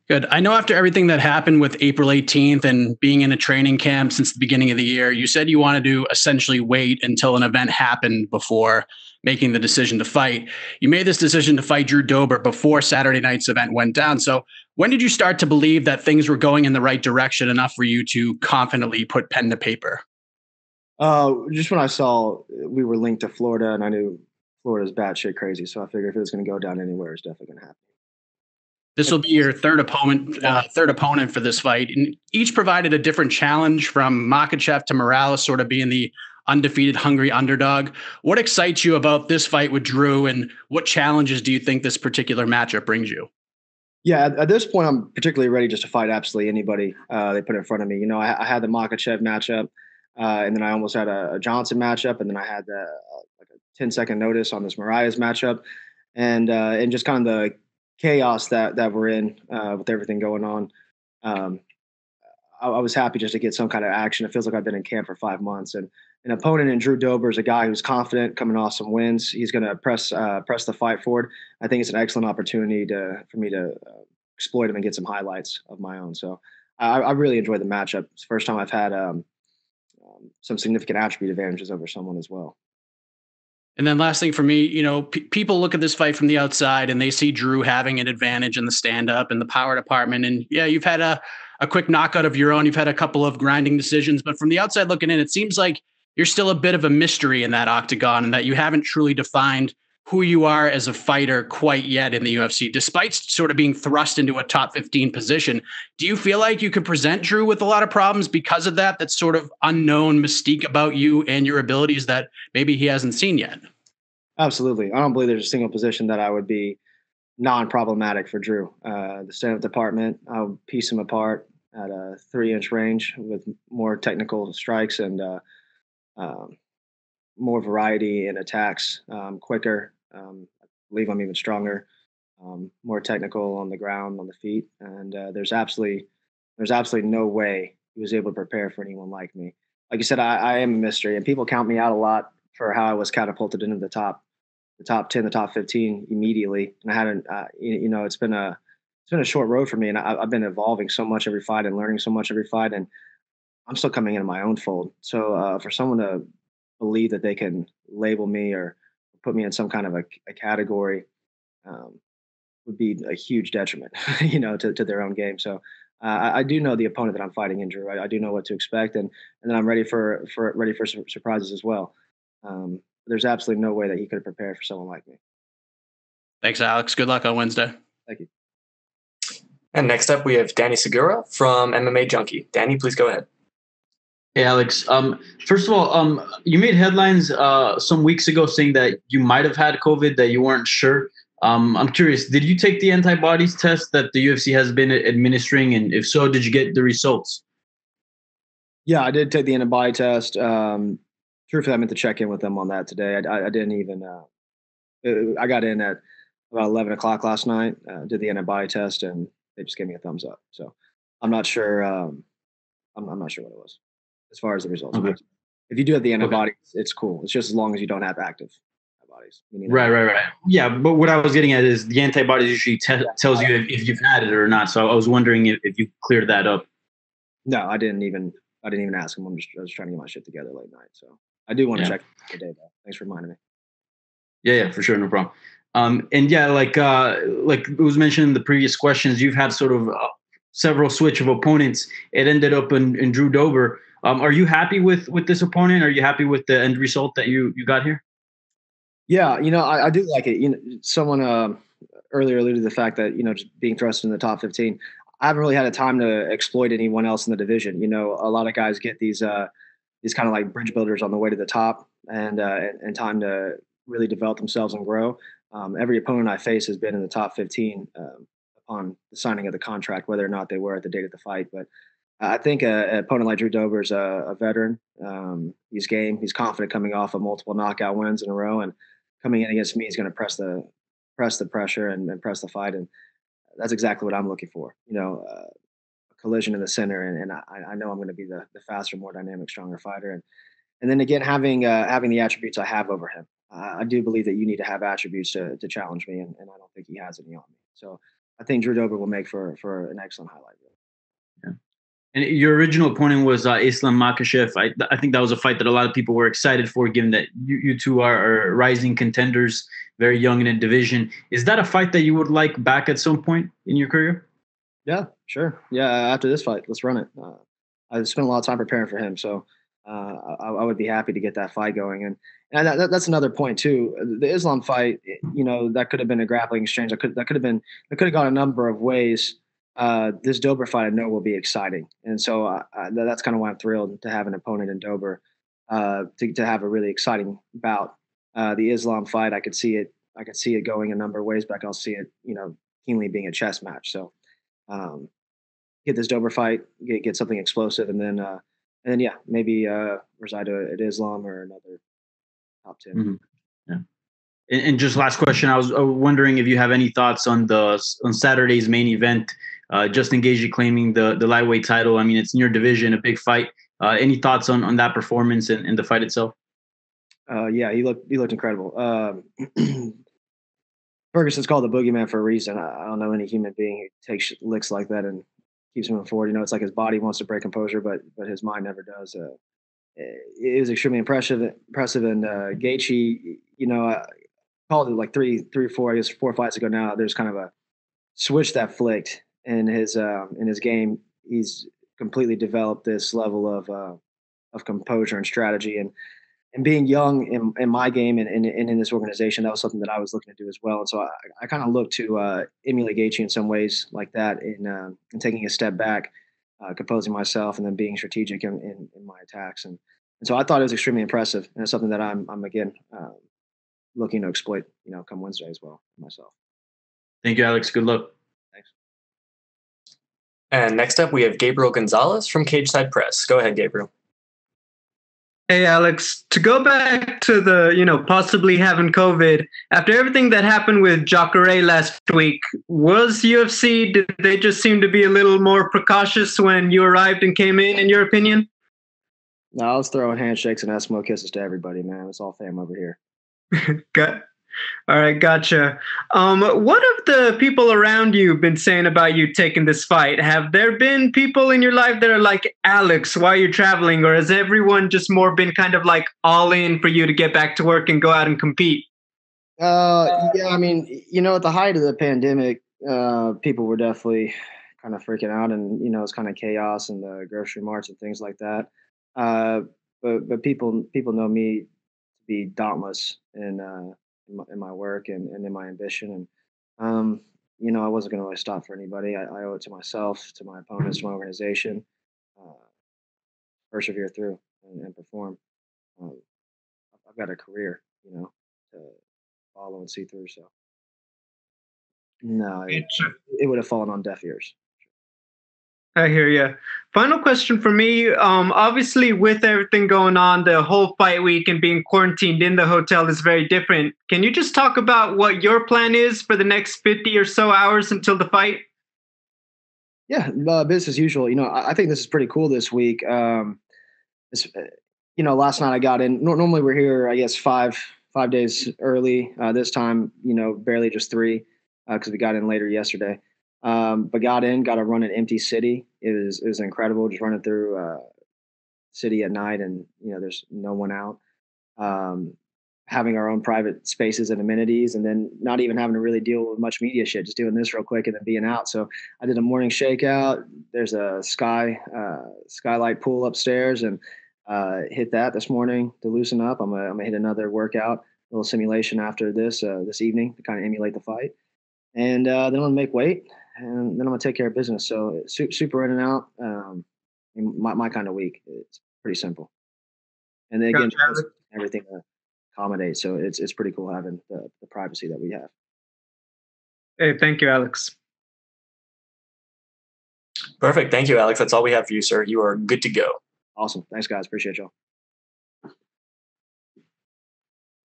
Good. I know after everything that happened with April 18th and being in a training camp since the beginning of the year, you said you wanted to essentially wait until an event happened before making the decision to fight. You made this decision to fight Drew Dober before Saturday night's event went down. So when did you start to believe that things were going in the right direction enough for you to confidently put pen to paper? Just when I saw we were linked to Florida, and I knew Florida's batshit crazy, so I figured if it was going to go down anywhere, it's definitely going to happen. This will be your third opponent for this fight. And each provided a different challenge, from Makhachev to Morales, sort of being the undefeated, hungry underdog. What excites you about this fight with Drew, and what challenges do you think this particular matchup brings you? Yeah, at this point, I'm particularly ready just to fight absolutely anybody they put in front of me. I had the Makhachev matchup, and then I almost had a Johnson matchup, and then I had like a 10-second notice on this Marias matchup, and just kind of the chaos that we're in with everything going on. Um, I was happy just to get some kind of action. It feels like I've been in camp for 5 months, and an opponent in Drew Dober is a guy who's confident, coming off some wins. He's going to press the fight forward. I think it's an excellent opportunity for me to exploit him and get some highlights of my own. So I really enjoyed the matchup. It's the first time I've had some significant attribute advantages over someone as well. And then last thing for me, people look at this fight from the outside and they see Drew having an advantage in the stand up and the power department. And yeah, you've had a quick knockout of your own. You've had a couple of grinding decisions, but from the outside looking in, it seems like you're still a bit of a mystery in that octagon, and that you haven't truly defined who you are as a fighter quite yet in the UFC, despite sort of being thrust into a top 15 position. Do you feel like you could present Drew with a lot of problems because of that sort of unknown mystique about you and your abilities that maybe he hasn't seen yet? Absolutely. I don't believe there's a single position that I would be non-problematic for Drew. The stand-up department, I'll piece him apart at a 3-inch range with more technical strikes and um, more variety in attacks, quicker. Believe I'm even stronger, more technical on the ground, on the feet, and there's absolutely no way he was able to prepare for anyone like me. Like you said, I am a mystery, and people count me out a lot for how I was catapulted into the top 10, the top 15 immediately. And I hadn't, it's been a short road for me, and I've been evolving so much every fight and learning so much every fight, and I'm still coming into my own fold. So for someone to believe that they can label me or put me in some kind of a category um, would be a huge detriment, to their own game. So I do know the opponent that I'm fighting in, Drew. I do know what to expect, and then I'm ready for surprises as well. There's absolutely no way that he could have prepared for someone like me. Thanks, Alex. Good luck on Wednesday. Thank you. And next up, we have Danny Segura from MMA Junkie. Danny, please go ahead. Hey, Alex. First of all, you made headlines some weeks ago saying that you might have had COVID, that you weren't sure. I'm curious, did you take the antibodies test that the UFC has been administering? And if so, did you get the results? Yeah, I did take the antibody test. Truthfully, I meant to check in with them on that today. I didn't even. I got in at about 11 o'clock last night. Did the antibody test, and they just gave me a thumbs up. So I'm not sure. I'm not sure what it was as far as the results. Okay. If you do have the Okay. antibodies, it's cool. It's just as long as you don't have active antibodies. Right. Yeah, but what I was getting at is the antibodies usually tells you if you've had it or not. So I was wondering if you cleared that up. No, I didn't even. Ask them. I was trying to get my shit together late night. So I do want to Yeah. check today, though. Thanks for reminding me. Yeah, for sure, no problem. And yeah, like it was mentioned in the previous questions, you've had sort of several switch of opponents. It ended up in Drew Dober. Are you happy with this opponent? Are you happy with the end result that you got here? Yeah, I do like it. Someone earlier alluded to the fact that just being thrust in the top 15. I haven't really had a time to exploit anyone else in the division. A lot of guys get these kind of like bridge builders on the way to the top, and time to really develop themselves and grow. Every opponent I face has been in the top 15 upon the signing of the contract, whether or not they were at the date of the fight. But I think an opponent like Drew Dober is a veteran. He's game. He's confident coming off of multiple knockout wins in a row, and coming in against me, he's going to press the pressure and press the fight, and that's exactly what I'm looking for. A collision in the center, and I know I'm going to be the faster, more dynamic, stronger fighter, and then again having the attributes I have over him. I do believe that you need to have attributes to challenge me, and I don't think he has any on me. So I think Drew Dober will make for an excellent highlight reel. And your original opponent was Islam Makhachev. I think that was a fight that a lot of people were excited for, given that you two are rising contenders, very young in a division. Is that a fight that you would like back at some point in your career? Yeah, sure. Yeah, after this fight, let's run it. I spent a lot of time preparing for him, so I would be happy to get that fight going. And that's another point too. The Islam fight, that could have been a grappling exchange. That could have gone a number of ways. This Dober fight I know will be exciting, and so that's kind of why I'm thrilled to have an opponent in Dober, to have a really exciting bout. The Islam fight, I could see it going a number of ways, but I can also see it, keenly being a chess match. So get this Dober fight, get something explosive, and then yeah, maybe reside at Islam or another top 10. Mm-hmm. Yeah. And just last question, I was wondering if you have any thoughts on Saturday's main event. Justin Gaethje claiming the lightweight title. I mean, it's in your division, a big fight. Any thoughts on that performance and the fight itself? Yeah, he looked incredible. Ferguson's called the boogeyman for a reason. I don't know any human being who takes licks like that and keeps moving forward. It's like his body wants to break composure, but his mind never does. It was extremely impressive. And Gaethje, I called it like three or four, I guess 4 fights ago now. There's kind of a switch that flicked in his game. He's completely developed this level of composure and strategy, and being young in my game and in this organization, that was something that I was looking to do as well. And so I kind of look to emulate Gaethje in some ways like that, in taking a step back, composing myself, and then being strategic in my attacks. And so I thought it was extremely impressive, and it's something that I'm again looking to exploit, come Wednesday as well myself. Thank you, Alex. Good luck. Thanks. And next up, we have Gabriel Gonzalez from Cage Side Press. Go ahead, Gabriel. Hey, Alex, to go back to the, possibly having COVID, after everything that happened with Youre last week, did they just seem to be a little more precautious when you arrived and came in your opinion? No, I was throwing handshakes and Eskimo kisses to everybody, man. It's all fam over here. All right, gotcha. What have the people around you been saying about you taking this fight? Have there been people in your life that are like, Alex, why are you traveling? Or has everyone just more been kind of like all in for you to get back to work and go out and compete? Yeah, I mean, at the height of the pandemic, people were definitely kind of freaking out, and it's kind of chaos in the grocery marts and things like that. But people know me to be dauntless in my work and in my ambition, and I wasn't going to really stop for anybody. I owe it to myself, to my opponents, to my organization, persevere through and perform. I've got a career, to follow and see through. So no, it would have fallen on deaf ears. I hear you. Final question for me. Obviously, with everything going on, the whole fight week and being quarantined in the hotel is very different. Can you just talk about what your plan is for the next 50 or so hours until the fight? Yeah, business as usual. I think this is pretty cool this week. Last night I got in. Normally we're here, I guess, five days early. This time, barely just 3, because we got in later yesterday. But got a run an empty city. It was incredible, just running through city at night, and there's no one out. Having our own private spaces and amenities, and then not even having to really deal with much media shit, just doing this real quick and then being out. So I did a morning shakeout. There's a skylight pool upstairs, and hit that this morning to loosen up. I'm gonna hit another workout, a little simulation after this evening to kind of emulate the fight, and then I'm gonna make weight. And then I'm gonna take care of business. So super in and out. My kind of week. It's pretty simple. And then again, everything to accommodate. So it's pretty cool having the privacy that we have. Hey, thank you, Alex. Perfect. Thank you, Alex. That's all we have for you, sir. You are good to go. Awesome. Thanks, guys. Appreciate y'all.